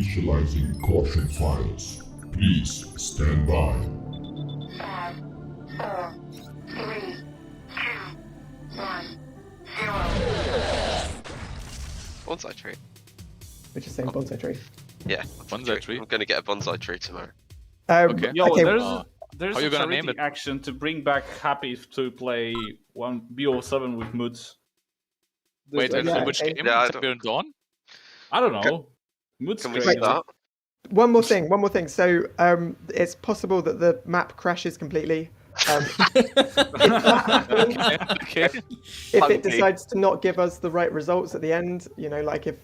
Initializing caution files. Please stand by. 5, 4, 3, 2, 1, 0. Bonsai tree. Which is saying bonsai tree. Yeah, Bonsai tree? I'm gonna get a bonsai tree tomorrow. Okay. Yo, okay, there's How a you gonna name charity it? action to bring back Happy to play one BO7 with Moods. Wait, yeah, which okay. game? Yeah, I Tiberian Dawn? I don't know. Moods Can we great. start? One more thing. So, it's possible that the map crashes completely. Okay. If it decides to not give us the right results at the end, like if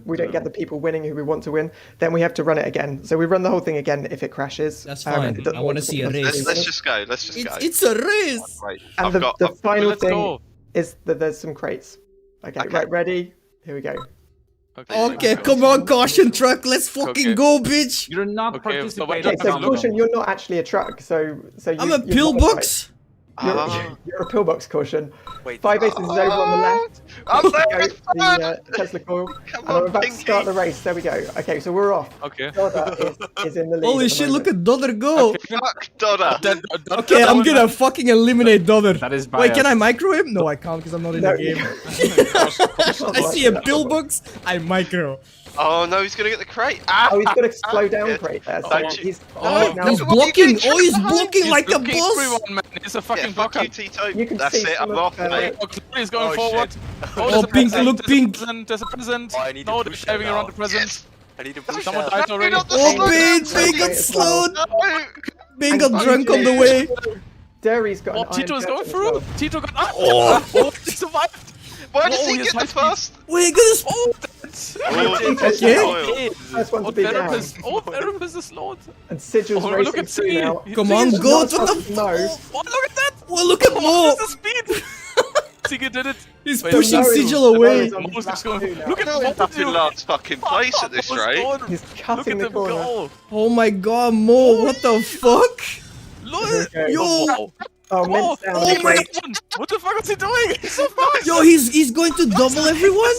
we don't get the people winning who we want to win, then we have to run it again. So we run the whole thing again if it crashes. That's fine. It doesn't I want to see a race. Let's just go. Let's just go. It's a race. Right. And I've the got. final Let's thing go. is that there's some crates. Okay, right, ready? Here we go. Okay, come on, caution truck. Let's fucking Okay. go, bitch. You're not Okay, so participating. Okay, so Look. caution, you're not actually a truck. So I'm a you're pillbox. modified. You're a pillbox, caution. Wait. 5 aces is over on the left. I'm there, it's fun! The Tesla coil. Come And I'm on, about to Pinky. start the race. There we go. Okay, so we're off. Okay. Dodder is in the lead. Holy at the shit, look moment. at Dodder go. Fuck Dodder. Okay, I'm gonna fucking eliminate Dodder. That is Wait, can I biased. micro him? No, I can't because I'm not in No, the you game. I see a pillbox, I micro. Oh no, he's gonna get the crate. Ah! Oh, he's got a slow down Yeah. crate there. So Don't you- he's Oh, now he's What are you blocking. doing? Oh, he's blocking like a Blocking boss. everyone, man. He's a Yeah, fucking fuck blocker. you, Tito. You can That's see it. some I'm of, off, mate. Oh, Chloe is going Oh, forward. shit. Oh, Oh, there's a pink, present, look, there's pink. A present, there's a present. Oh, I need a No, blue they're shell driving now. around the present. Yes. I need a blue Someone shell. died already. Not the Oh, slow Bane, down. Bane got slowed. No. Bane got And drunk on the way. Derry's got Oh, an iron Tito is going curtain as through. well. Tito got. Oh, he survived. Why does Whoa, he he get the has first? Wait, goodness. Oh, that's. Oh, Okay. oil. First one to Oh, be down. therapist. Oh, therapist is slowed. And Sigil's Oh, look racing at through Sigil. now. Come on, Sigil's goat. not What the fast as Mo. f? Oh, look at that. Oh, look at Mo. Oh, that's the speed. Sigil did it. He's Wait, pushing Mo is- Sigil Mo away. is on Mo's lap going. two now. Look at No, Mo. he's up in last fucking place at this rate. He's Look cutting at the them corner. go. Oh my god, Mo, what the fuck? Look. Okay. Yo, Wow. Oh, Oh, Mint's down. oh again. my- What the fuck is he doing? He's so fast. yo, he's going to double everyone?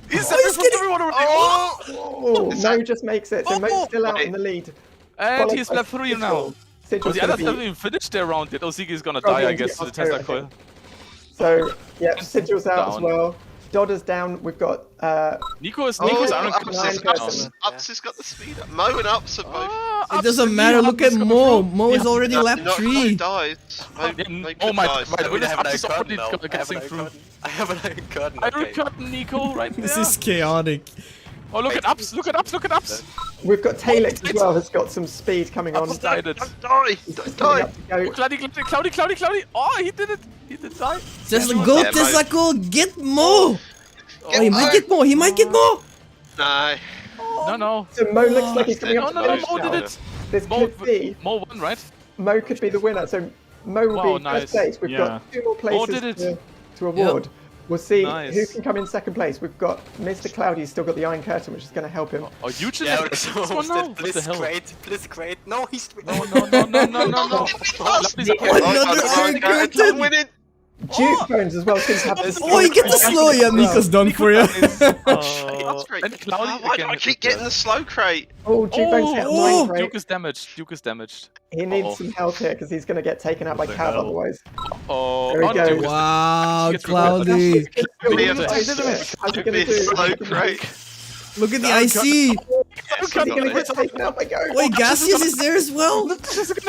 He's Oh, he's getting- everyone already. Oh! Oh, Mo just makes it. So Oh, Mo's still out wait. in the lead. And Followed he's by left 3 now. Sigil. Oh, Sigil's the gonna others be- haven't even finished their round yet. Oh, Ziggy's gonna Oh, die, yeah, I guess, to the Tesla okay. coil. So, yeah, Sigil's out as Down. well. Dodder's down. We've got Nico's Oh, Iron Ups Curtain has is got down. the- Ups has got the speed up. Mo and Ups are both. Ah, It Ups doesn't and matter, Ups look at is coming Mo. through. Mo is already lap Not 3. dies. Mo, Yeah, Mo oh could my die. god, We this have an Ups is iron already curtain now. I have an getting iron through. curtain. I have an iron curtain. Iron Okay. Curtain Nico right there. This is chaotic. Oh, look at Ups, look at Ups, look at Ups. We've got Talix as well. Has got some speed coming on. Ups died it. Don't die. Don't Coming die. up to go. Oh, Cloudy. Oh, he did it. He did die. Tesla, go Yeah, Mo. Tesla, go get Mo. Oh, he might Mo. get Mo. He might get Mo. No. No. So Mo looks like he's coming No, up to no, finish Mo now. did it. This Mo could be Mo won, right? Mo could be the winner. So Mo will Wow, be nice. first place. We've Yeah. got 2 more Mo places did it. to award. We'll see Nice. who can come in second place. We've got Mr. Cloudy's still got the Iron Curtain, which is going to help him. Oh, you just Yeah, did so this one now? What the hell? Bliss great. No, he's. No. Oh, Cloudy's oh, a- Another Iron Curtain. I'm winning. Duke Bones as well seems to have this. Oh, he gets the slow. Yeah, Nico's done for you. That's great. And Cloudy Why do again I is keep there. getting the slow crate? Oh, Duke Bones hit Oh, a 9 Duke crate. is damaged. He needs Uh-oh. some help here because he's going to get taken out by What the Cav hell? otherwise. Oh, There he goes. Duke is- Wow, Gets Cloudy. Be a How's he be going a to do? slow crate. Look at the IC. Is he going to get taken out by Ghost? Wait, Gaseous is there as well? Taken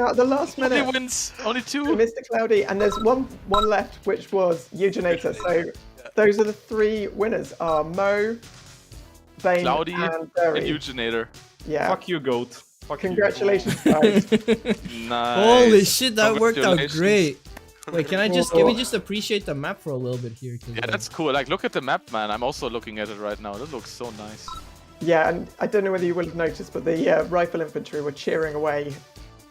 out at the last Only minute. wins. Only So 2. Mr. Cloudy, and there's one left, which was Eugenator. So those are the 3 winners: are Mo, Bane, Cloudy and and Derry. Eugenator. Yeah. Fuck you, goat. Fuck you. Congratulations, guys. Nice. Holy shit, that worked out Congratulations. great. Wait, can we just appreciate the map for a little bit here? 'Cause, Yeah, that's cool. Like, look at the map, man. I'm also looking at it right now. That looks so nice. Yeah, and I don't know whether you will have noticed, but the rifle infantry were cheering away.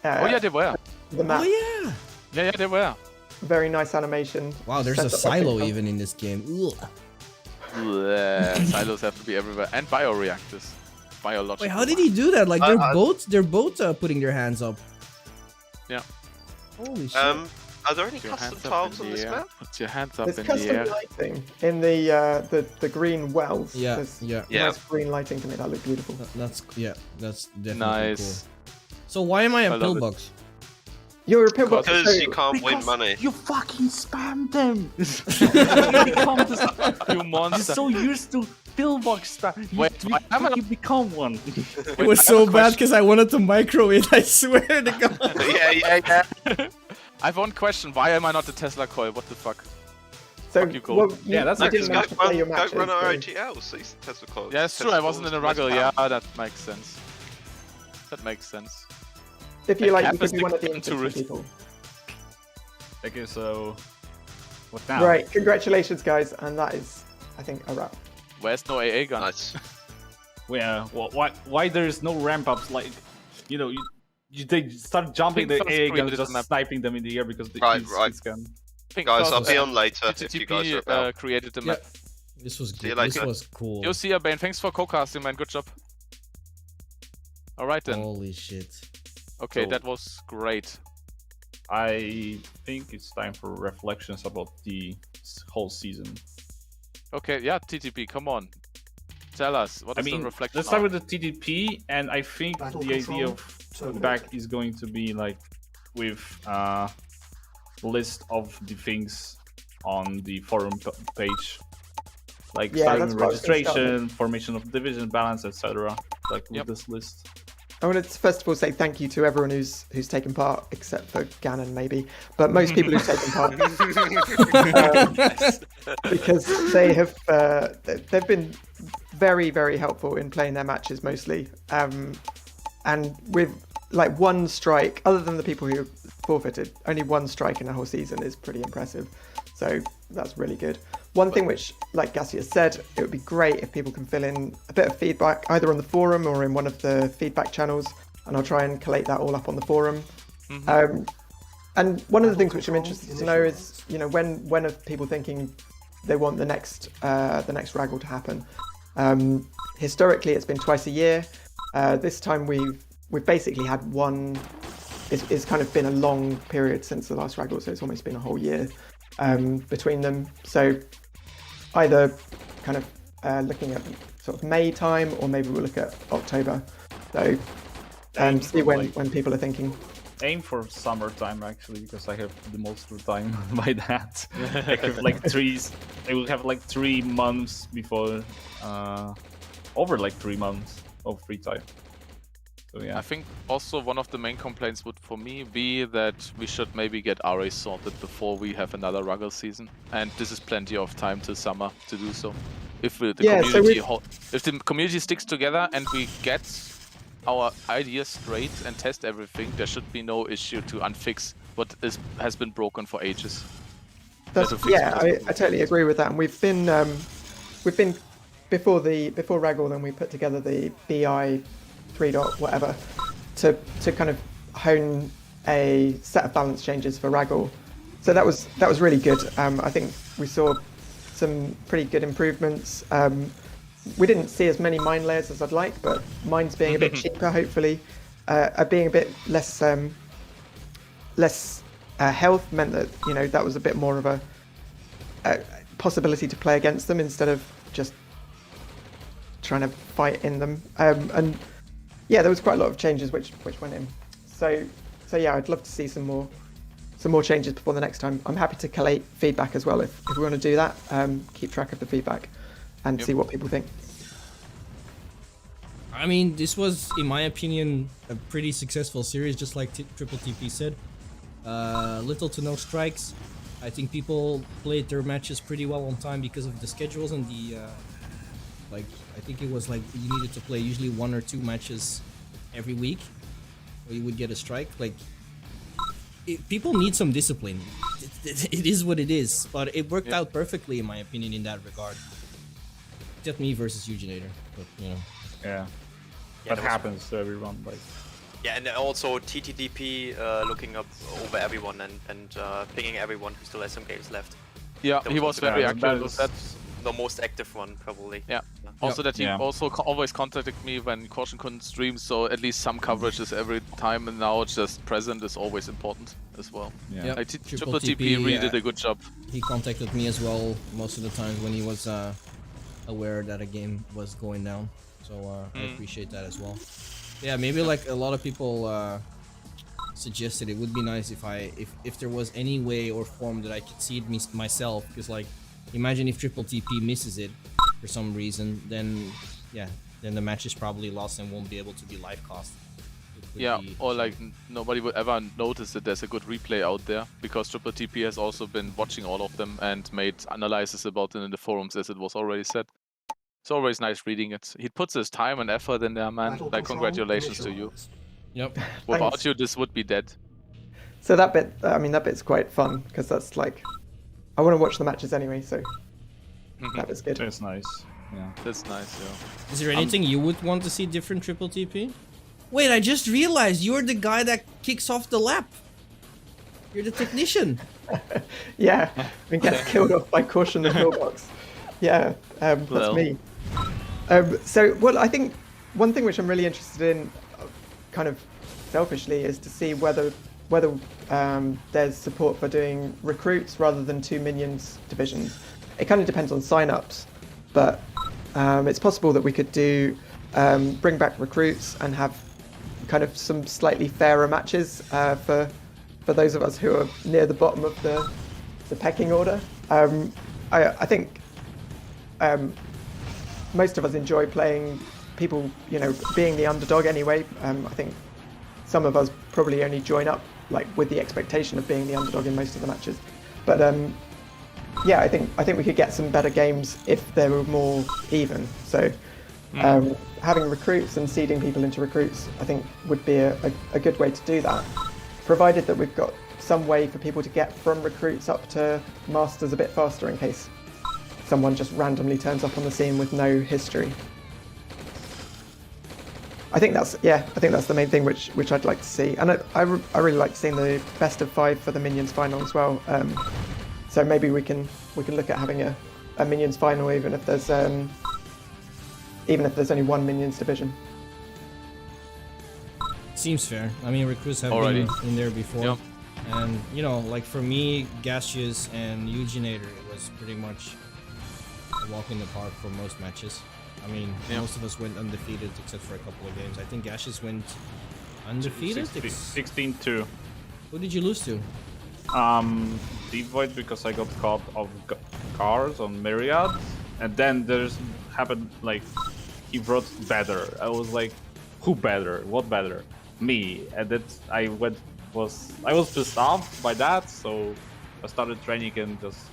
Oh yeah, they were. The map. Oh yeah. Yeah, they were. Very nice animation. Wow, there's Set a up by silo Pixar. even in this game. Ugh. Bleh, silos have to be everywhere, and bioreactors. Biological. Wait, how did he do that? Like they're both putting their hands up. Yeah. Holy shit. Are there any Put your custom hands up tiles in on the this air. map? Put your hands up There's in the custom air. lighting in the green wells. Yeah, There's yeah. nice green lighting to make that look beautiful. That's definitely Nice. cool. So why am I a love it. pillbox? You're a pillbox. Because you can't win money. You fucking spam them. You You're monster. so used to pillbox spam. Why am I You become one. It was so bad because I wanted to micro it. I swear to God. yeah. I have one question. Why am I not the Tesla coil? What the fuck? So, Fuck you, Cole. well, Yeah, that's you actually didn't Go have to play your run matches. so- RAGL, so you Tesla Cloud. Yeah, it's true. I wasn't in a RAGL. Yeah, that makes sense. That makes sense. If you like, you Cap could is be the one of the contour. infantry people. Okay, so what now? Right, congratulations, guys, and that is, I think, a wrap. Where's no AA gun? Nice. Yeah. Well, why there's no ramp ups? Like, they start jumping the Pink AA first guns, created just the map. sniping them in the air because Right. it's can. Pink Guys, I'll Sauce, be on later if you guys are TTP about. created the Yeah. map. This was See you good. This later. was cool. Yo, see ya, Bane. Thanks for co-casting, man. Good job. Alright then. Holy shit. Okay, So- that was great. I think it's time for reflections about the whole season. Okay, yeah, TTP, come on. Tell us, what is the reflection? let's start on? with the TTP, and I think the idea of back is going to be like with list of the things on the forum page, like Yeah, starting that's with what I was gonna start registration, formation of division, balance, etc. Like with Yep. this list. I wanted to first of all say thank you to everyone who's taken part, except for Gannon maybe, but most people who've taken part, because they have they've been very, very helpful in playing their matches mostly, and with like one strike, other than the people who forfeited, only one strike in the whole season is pretty impressive. So that's really good. One thing which, like Gassia said, it would be great if people can fill in a bit of feedback either on the forum or in one of the feedback channels, and I'll try and collate that all up on the forum. And one of the things which I'm interested to know is, when are people thinking they want the next RAGL to happen? Historically, it's been twice a year. This time we've basically had one. It's kind of been a long period since the last RAGL, so it's almost been a whole year between them. So either kind of looking at sort of May time, or maybe we'll look at October. So see when people are thinking. Aim for summertime actually, because I have the most of the time by that. I have like I will have like 3 months before, over like 3 months of free time. So yeah. I think also one of the main complaints would for me be that we should maybe get RA sorted before we have another RAGL season, and this is plenty of time till summer to do so. If the if the community sticks together and we get our ideas straight and test everything, there should be no issue to unfix what has been broken for ages. I totally agree with that. And we've been before RAGL, then we put together the BI 3. Whatever to kind of hone a set of balance changes for RAGL. So that was really good. I think we saw some pretty good improvements. We didn't see as many mine layers as I'd like, but mines being a bit cheaper, hopefully, being a bit less health meant that that was a bit more of a possibility to play against them instead of just trying to fight in them. And yeah, there was quite a lot of changes which went in. So yeah, I'd love to see some more changes before the next time. I'm happy to collate feedback as well if we want to do that. Keep track of the feedback and see what people think. I mean, this was, in my opinion, a pretty successful series, just like Triple TP said. Little to no strikes. I think people played their matches pretty well on time because of the schedules and the I think it was like you needed to play usually 1 or 2 matches every week, or you would get a strike. People need some discipline. It is what it is, but it worked out perfectly in my opinion in that regard. Just me versus Eugenator, but Yeah, that happens to everyone. Yeah, and also TTDP looking up over everyone and pinging everyone who still has some games left. Yeah, That he was was very Yeah, accurate that with is that. the most active one, probably. Yeah. Also, that he Yeah. also always contacted me when Caution couldn't stream, so at least some coverage is every time, and now just present is always important as well. Yeah. Yep. Like, Triple Triple TP really did a good job. He contacted me as well most of the times when he was aware that a game was going down. So I appreciate that as well. Yeah, maybe like a lot of people suggested it would be nice if there was any way or form that I could see it myself, because like imagine if Triple TP misses it for some reason, then the match is probably lost and won't be able to be live cast. Yeah, or like nobody would ever notice that there's a good replay out there, because Triple TP has also been watching all of them and made analysis about it in the forums, as it was already said. It's always nice reading it. He puts his time and effort in there, man. Like, congratulations to you. Yep. Without you, this would be dead. So that bit, I mean, that bit's quite fun because that's like, I want to watch the matches anyway, so that was good. That's nice. Yeah. That's nice, yeah. Is there anything you would want to see different Triple TP? Wait, I just realized you're the guy that kicks off the lap. You're the technician. Yeah, and gets killed off by Caution in the pillbox. Yeah, that's Well. me. So, well, I think one thing which I'm really interested in, kind of selfishly, is to see whether there's support for doing recruits rather than 2 minions divisions. It kind of depends on sign-ups, but it's possible that we could do bring back recruits and have kind of some slightly fairer matches for those of us who are near the bottom of the pecking order. I think most of us enjoy playing people, you know, being the underdog anyway. I think some of us probably only join up like with the expectation of being the underdog in most of the matches. But yeah, I think we could get some better games if they were more even. So having recruits and seeding people into recruits, I think would be a good way to do that, provided that we've got some way for people to get from recruits up to masters a bit faster in case someone just randomly turns up on the scene with no history. I think that's the main thing which I'd like to see, and I really like seeing the best of 5 for the Minions final as well. So maybe we can look at having a Minions final even if there's only one Minions division. Seems fair. I mean, recruits have Alrighty. been in there before. Yep. And, you know, like for me, Gaseous and Eugenator, it was pretty much a walk in the park for most matches. I mean, most of us went undefeated except for a couple of games. I think Gaseous went undefeated. 16-2. Who did you lose to? Deep Void, because I got caught off cars on Myriad, and then there's happened like he brought better. I was like, who better? What better? Me. And that I was pissed off by that, so I started training and just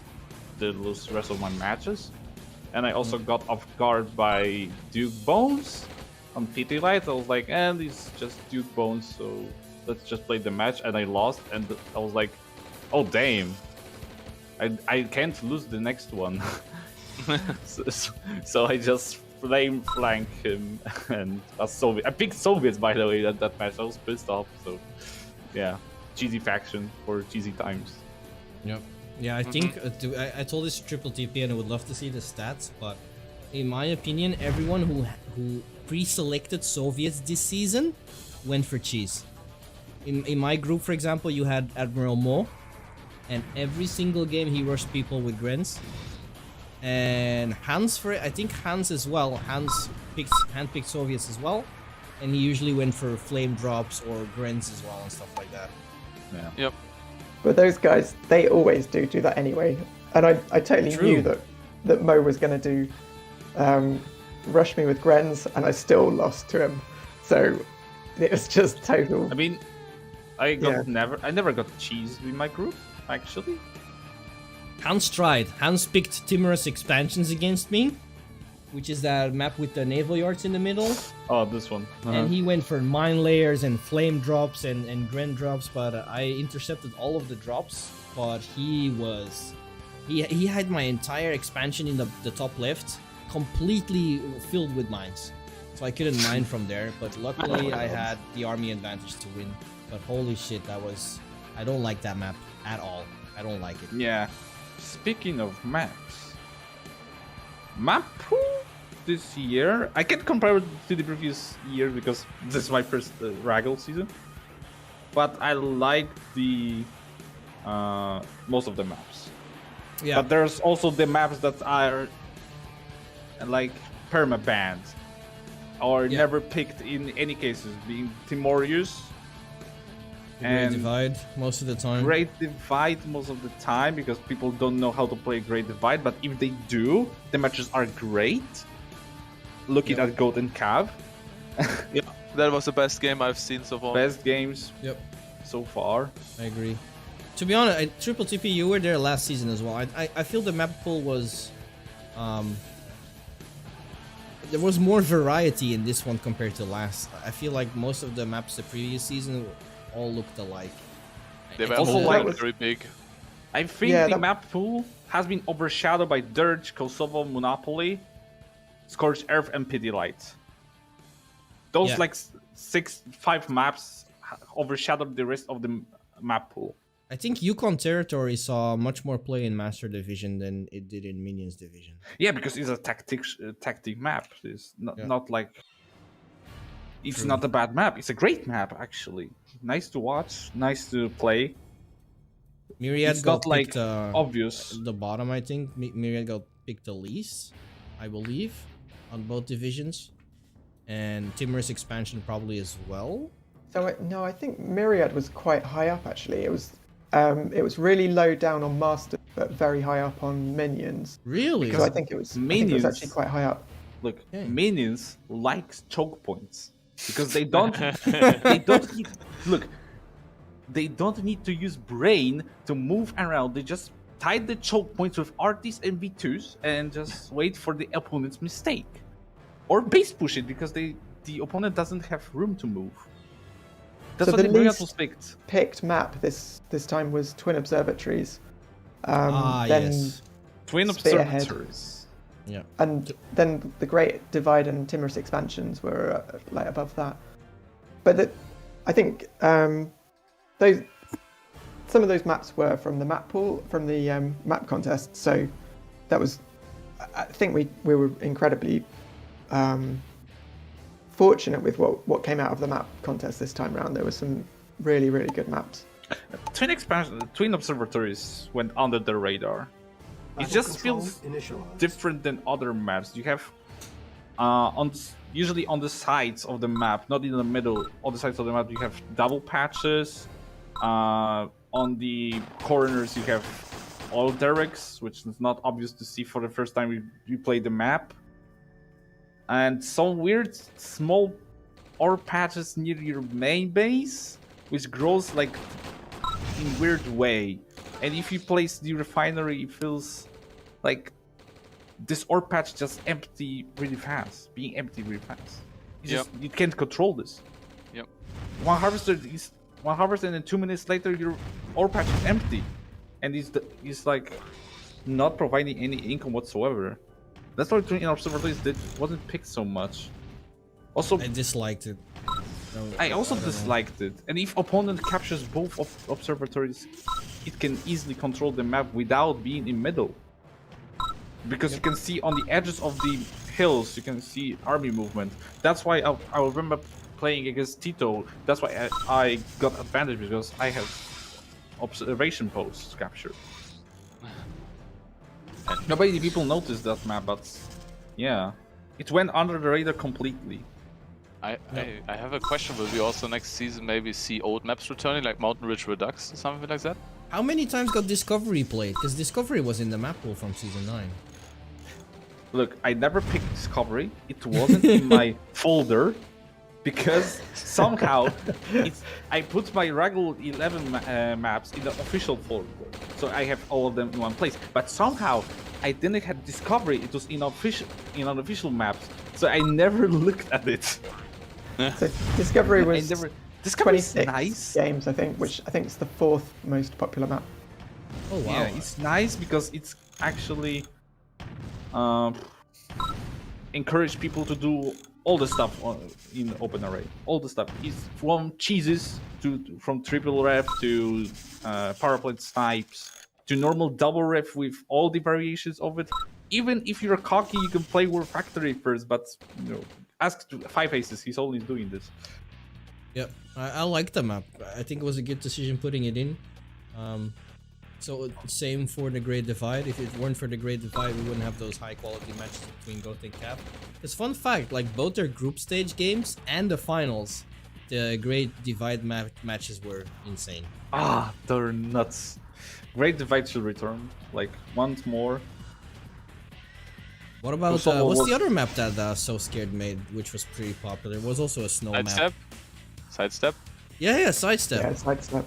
did lose the rest of my matches. And I also got off guard by Duke Bones on PT Light. I was like, he's just Duke Bones, so let's just play the match. And I lost, and I was like, oh damn, I can't lose the next one. so I just flame flank him, and I picked Soviets, by the way, that match. I was pissed off. So yeah, cheesy faction for cheesy times. Yep. Yeah, I think I told this Triple TP and I would love to see the stats, but in my opinion, everyone who pre-selected Soviets this season went for cheese. In my group, for example, you had Admiral Mo, and every single game he rushed people with Grens. And Hans I think Hans as well. Hans handpicked Soviets as well, and he usually went for flame drops or Grens as well and stuff like that. Yeah. Yep. But those guys, they always do that anyway. And I totally True. knew that Mo was going to do rush me with Grens, and I still lost to him. So it was just total. I mean, I never got cheese in my group, actually. Hans tried. Hans picked Timorous expansions against me, which is that map with the naval yards in the middle. Oh, this one. And he went for mine layers and flame drops and Gren drops, but I intercepted all of the drops. But he had my entire expansion in the top left completely filled with mines, so I couldn't mine from there. But luckily I had the army advantage to win. But holy shit, I don't like that map at all. I don't like it. Yeah. Speaking of maps, Map pool this year, I can't compare it to the previous year because this is my first RAGL season. But I like the most of the maps. Yeah. But there's also the maps that are like perma-banned or never picked in any cases, being Timorius Great Divide most of the time. Great Divide most of the time because people don't know how to play Great Divide, but if they do, the matches are great. Looking at Goat and Cav. Yeah, that was the best game I've seen so far. Best games so far. I agree. To be honest, Triple TP, you were there last season as well. I feel the map pool was... there was more variety in this one compared to last. I feel like most of the maps the previous season all looked alike. They were Also all like- very big. I think the map pool has been overshadowed by Dirge, Kosovo, Monopoly, Scorched Earth, and Pity Light. Those like 5 maps overshadowed the rest of the map pool. I think Yukon Territory saw much more play in Master Division than it did in Minions Division. Yeah, because it's a tactic map. It's not like... It's not a bad map. It's a great map, actually. Nice to watch, nice to play. Myriad It's got not like picked, obvious. the bottom, I think. Myriad got picked the least, I believe, on both divisions. And Timorous expansion probably as well. So no, I think Myriad was quite high up actually. It was really low down on Master, but very high up on Minions. Really? Because I think it was actually quite high up. Look, Okay. Minions likes choke points because they don't they don't need, look, they don't need to use brain to move around. They just tie the choke points with RTs and V2s and just wait for the opponent's mistake, or base push it because the opponent doesn't have room to move. That's So what the the Myriad least was picked. picked map this time was Twin Observatories. Yes. Twin Spearhead. Observatories. Yeah. And then the Great Divide and Timorous expansions were like above that. But I think some of those maps were from the map pool, from the map contest. So that was, I think we were incredibly fortunate with what came out of the map contest this time around. There were some really, really good maps. Twin Observatories went under the radar. It just feels different than other maps. You have usually on the sides of the map, not in the middle. On the sides of the map, you have double patches. On the corners, you have all derricks, which is not obvious to see for the first time you play the map. And some weird small ore patches near your main base, which grows like in weird way. And if you place the refinery, it feels like this ore patch just empty really fast, being empty really fast. You can't control this. Yep. One harvest and then 2 minutes later your ore patch is empty, and it's like not providing any income whatsoever. That's why Twin Observatories wasn't picked so much. Also, I disliked it. I also disliked it. And if opponent captures both observatories, it can easily control the map without being in middle. Because you can see on the edges of the hills, you can see army movement. That's why I remember playing against Tito. That's why I got advantage, because I have observation posts captured. Not many people noticed that map, but yeah, it went under the radar completely. I have a question. Will we also next season maybe see old maps returning, like Mountain Ridge Redux or something like that? How many times got Discovery played? Because Discovery was in the map pool from Season 9. Look, I never picked Discovery. It wasn't in my folder because somehow I put my RAGL 11 maps in the official folder. So I have all of them in one place. But somehow I didn't have Discovery. It was in unofficial maps. So I never looked at it. So Discovery was Discovery is 26 nice. games, I think, which I think is the 4th most popular map. Oh wow. Yeah, it's nice because it's actually encourage people to do all the stuff in OpenRA. All the stuff is from cheeses from triple ref to power plant snipes to normal double ref with all the variations of it. even if you're cocky, you can play War Factory first. But ask 5 Aces. He's always doing this. Yep, I like the map. I think it was a good decision putting it in. So same for the Great Divide. If it weren't for the Great Divide, we wouldn't have those high quality matches between Goth and Cap. Because fun fact, like both their group stage games and the finals, the Great Divide matches were insane. They're nuts. Great Divide should return like once more. What about what's the other map that So Scared made, which was pretty popular? It was also a snow map. Sidestep. Yeah, Sidestep. Yeah, Sidestep.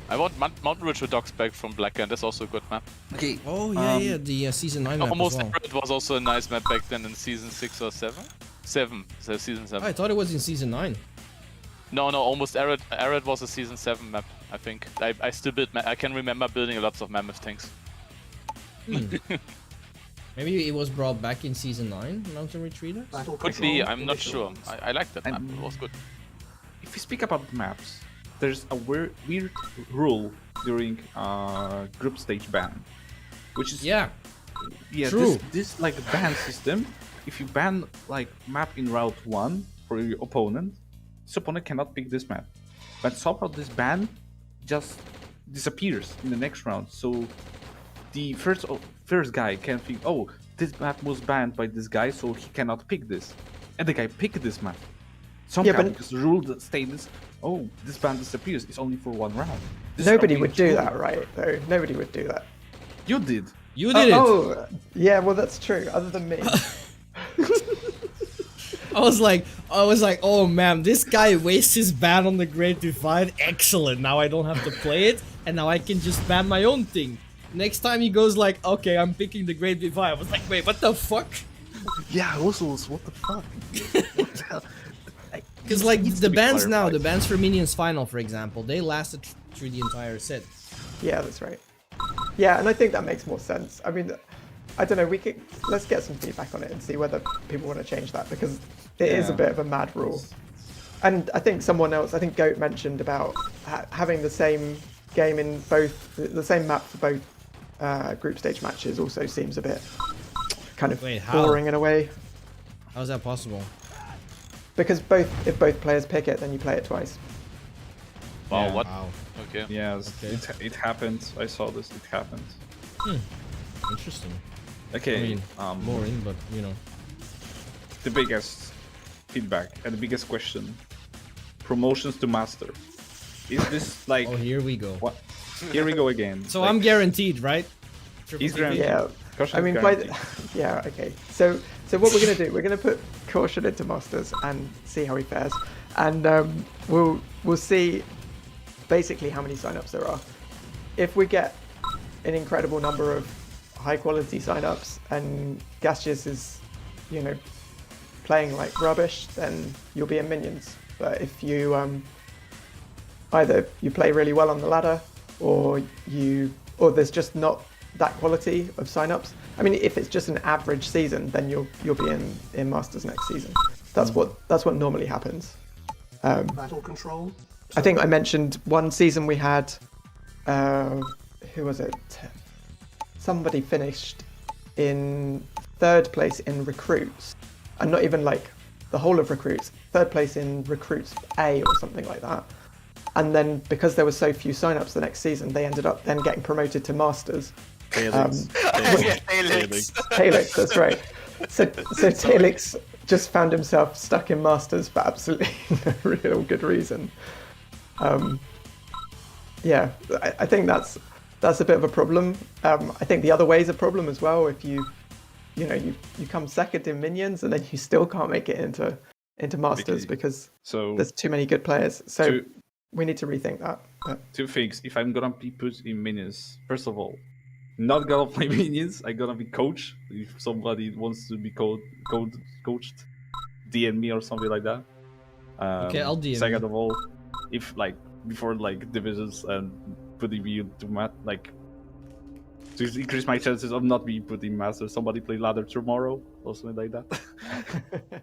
I want Mountain Ridge Dogs back from Blackland. That's also a good map. Okay. Oh yeah, the season 9 map Almost as well. Arid was also a nice map back then in season 6 or 7. 7. So season 7. I thought it was in season 9. No, almost Arid. Arid was a season 7 map, I think. I still built. I can remember building lots of mammoth tanks. Maybe it was brought back in season 9, Mountain Retreater? Could be. I'm not sure. I like that map. It was good. If we speak about maps, there's a weird rule during group stage ban, which is True. This like ban system. If you ban like map in route 1 for your opponent, this opponent cannot pick this map. But somehow this ban just disappears in the next round. So the first guy can think, oh, this map was banned by this guy, so he cannot pick this, and the guy picked this map. Somehow, because the rule that states, oh, this ban disappears. It's only for 1 round. Nobody would do that, right? Though nobody would do that. You did. You did it. Oh, yeah. Well, that's true. Other than me. I was like, oh man, this guy wastes his ban on the Great Divide. Excellent. Now I don't have to play it, and now I can just ban my own thing. Next time he goes like, okay, I'm picking the Great Divide. I was like, wait, what the fuck? Yeah, also, what the fuck? What the hell? Because like the bans now, the bans for Minions Final, for example, they lasted through the entire set. Yeah, that's right. Yeah, and I think that makes more sense. I mean, I don't know. Let's get some feedback on it and see whether people want to change that, because it is a bit of a mad rule. And I think someone else, I think Goat mentioned about having the same game in both, the same map for both group stage matches also seems a bit kind of boring in a way. How is that possible? Because if both players pick it, then you play it twice. Wow, Yeah. what? Wow. Okay. Yes, Okay. it happened. I saw this. It happened. Interesting. Okay. I mean, boring, but you know. The biggest feedback and the biggest question: promotions to master. Is this like? Oh, here we go. What? Here we go again. So Like, I'm guaranteed, right? He's guaranteed. Yeah. Caution's I mean, guaranteed. yeah, okay. So what we're gonna do? We're gonna put Caution into Masters and see how he fares, and we'll see basically how many signups there are. If we get an incredible number of high quality signups and Gaseous is, playing like rubbish, then you'll be in Minions. But if you either you play really well on the ladder, or there's just not that quality of signups. I mean, if it's just an average season, then you'll be in Masters next season. That's what normally happens. Battle control. I think I mentioned one season we had. Who was it? Somebody finished in 3rd place in recruits, and not even like the whole of recruits. 3rd place in recruits A or something like that. And then because there were so few signups the next season, they ended up then getting promoted to Masters. Talix. Talix, that's right. So Talix just found himself stuck in Masters for absolutely no real good reason. Yeah, I think that's a bit of a problem. I think the other way is a problem as well. If you come second in Minions and then you still can't make it into Masters because there's too many good players. So we need to rethink that. But 2 things. If I'm gonna be put in Minions, first of all, not gonna play Minions. I'm gonna be coach. If somebody wants to be coached, DM me or something like that. Okay, I'll DM Second you. of all, if like before like divisions and putting me to mat, like to increase my chances of not being put in master, somebody play ladder tomorrow or something like that.